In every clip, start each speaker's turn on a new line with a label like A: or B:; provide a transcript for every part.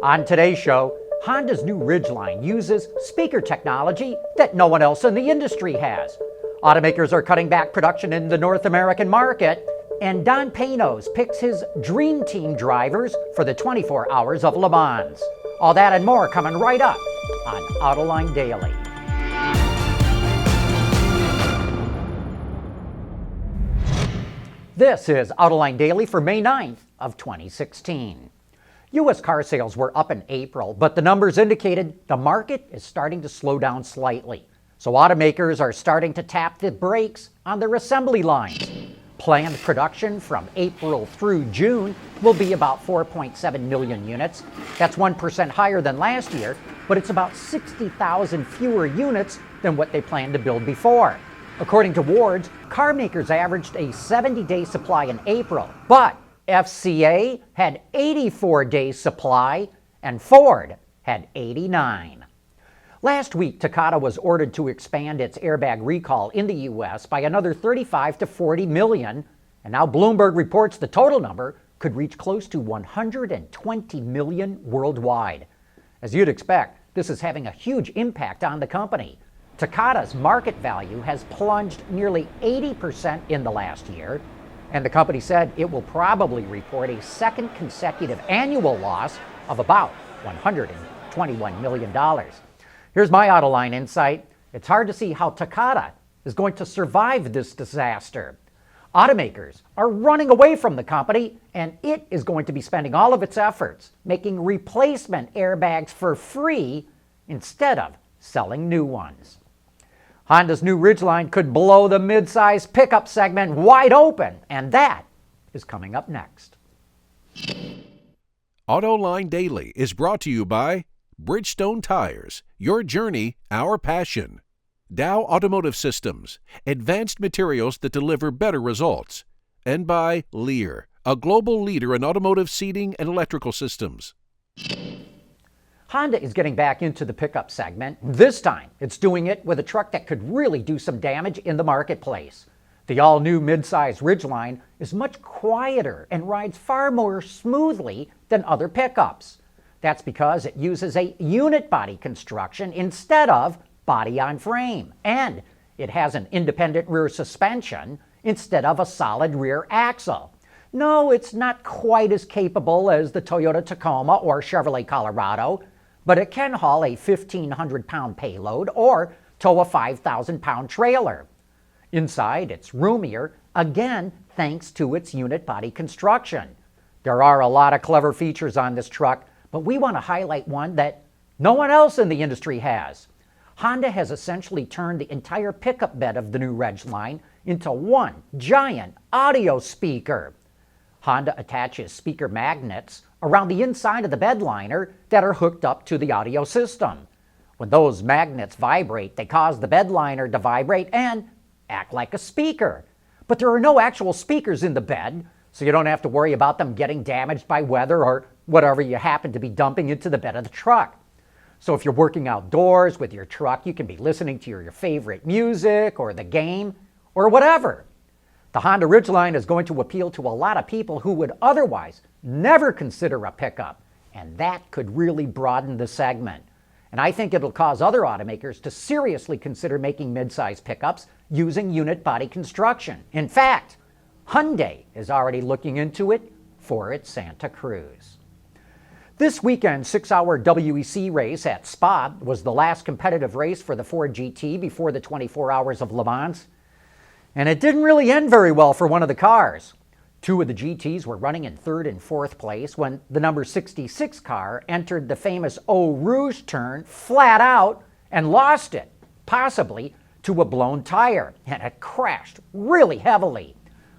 A: On today's show, Honda's new Ridgeline uses speaker technology that no one else in the industry has. Automakers are cutting back production in the North American market, and Don Panoz picks his dream team drivers for the 24 Hours of Le Mans. All that and more coming right up on Autoline Daily. This is Autoline Daily for May 9th of 2016. U.S. car sales were up in April, but the numbers indicated the market is starting to slow down slightly. So automakers are starting to tap the brakes on their assembly lines. Planned production from April through June will be about 4.7 million units. That's 1% higher than last year, but it's about 60,000 fewer units than what they planned to build before. According to Ward's, car makers averaged a 70-day supply in April, but FCA had 84 days supply and Ford had 89. Last week, Takata was ordered to expand its airbag recall in the U.S. by another 35 to 40 million, and now Bloomberg reports the total number could reach close to 120 million worldwide. As you'd expect, this is having a huge impact on the company. Takata's market value has plunged nearly 80% in the last year, and the company said it will probably report a second consecutive annual loss of about $121 million. Here's my Autoline insight. It's hard to see how Takata is going to survive this disaster. Automakers are running away from the company, and it is going to be spending all of its efforts making replacement airbags for free instead of selling new ones. Honda's new Ridgeline could blow the mid-size pickup segment wide open, and that is coming up next.
B: Autoline Daily is brought to you by Bridgestone Tires, your journey, our passion. Dow Automotive Systems, advanced materials that deliver better results. And by Lear, a global leader in automotive seating and electrical systems.
A: Honda is getting back into the pickup segment. This time, it's doing it with a truck that could really do some damage in the marketplace. The all-new mid-size Ridgeline is much quieter and rides far more smoothly than other pickups. That's because it uses a unit body construction instead of body-on-frame, and it has an independent rear suspension instead of a solid rear axle. No, it's not quite as capable as the Toyota Tacoma or Chevrolet Colorado, but it can haul a 1,500-pound payload or tow a 5,000-pound trailer. Inside, it's roomier, again thanks to its unit body construction. There are a lot of clever features on this truck, but we want to highlight one that no one else in the industry has. Honda has essentially turned the entire pickup bed of the new Ridgeline into one giant audio speaker. Honda attaches speaker magnets around the inside of the bed liner that are hooked up to the audio system. When those magnets vibrate, they cause the bed liner to vibrate and act like a speaker. But there are no actual speakers in the bed, so you don't have to worry about them getting damaged by weather or whatever you happen to be dumping into the bed of the truck. So if you're working outdoors with your truck, you can be listening to your favorite music or the game or whatever. The Honda Ridgeline is going to appeal to a lot of people who would otherwise never consider a pickup, and that could really broaden the segment. And I think it'll cause other automakers to seriously consider making mid-size pickups using unit body construction. In fact, Hyundai is already looking into it for its Santa Cruz. This weekend's 6-hour WEC race at Spa was the last competitive race for the Ford GT before the 24 Hours of Le Mans. And it didn't really end very well for one of the cars. Two of the GTs were running in third and fourth place when the number 66 car entered the famous Eau Rouge turn flat out and lost it, possibly to a blown tire, and it crashed really heavily.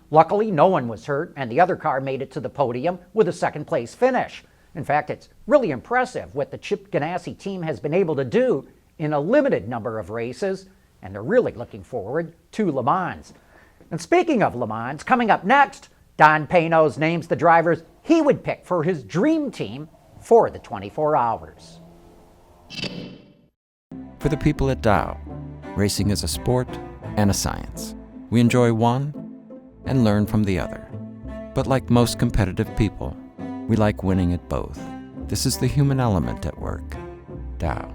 A: Luckily, no one was hurt, and the other car made it to the podium with a second-place finish. In fact, it's really impressive what the Chip Ganassi team has been able to do in a limited number of races, and they're really looking forward to Le Mans. And speaking of Le Mans, coming up next, Don Panoz names the drivers he would pick for his dream team for the 24 hours.
C: For the people at Dow, racing is a sport and a science. We enjoy one and learn from the other. But like most competitive people, we like winning at both. This is the human element at work. Tao.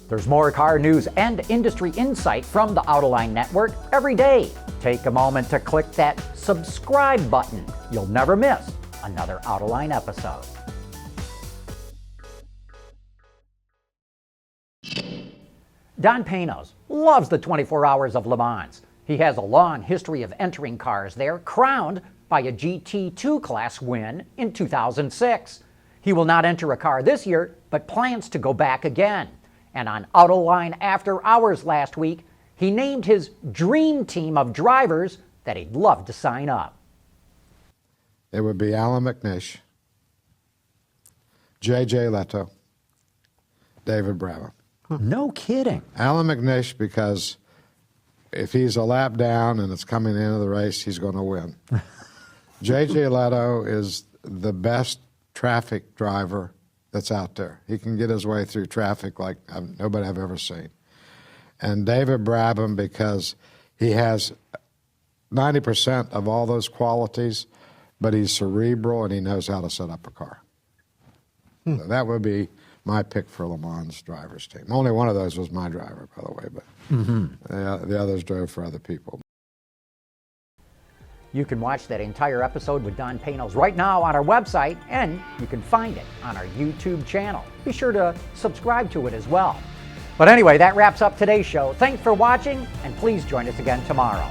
A: There's more car news and industry insight from the Autoline Network every day. Take a moment to click that subscribe button. You'll never miss another Autoline episode. Don Panoz loves the 24 Hours of Le Mans. He has a long history of entering cars there, crowned by a GT2 class win in 2006. He will not enter a car this year, but plans to go back again. And on Autoline After Hours last week, he named his dream team of drivers that he'd love to sign up.
D: It would be Alan McNish, J.J. Leto, David Brabham.
A: No kidding.
D: Alan McNish, because if he's a lap down and it's coming into the race, he's going to win. J.J. Leto is the best traffic driver that's out there. He can get his way through traffic like nobody I've ever seen. And David Brabham, because he has 90% of all those qualities, but he's cerebral and he knows how to set up a car. So that would be my pick for Le Mans drivers team. Only one of those was my driver, by the way, but the others drove for other people.
A: You can watch that entire episode with Don Panoz right now on our website, and you can find it on our YouTube channel. Be sure to subscribe to it as well. But anyway, that wraps up today's show. Thanks for watching, and please join us again tomorrow.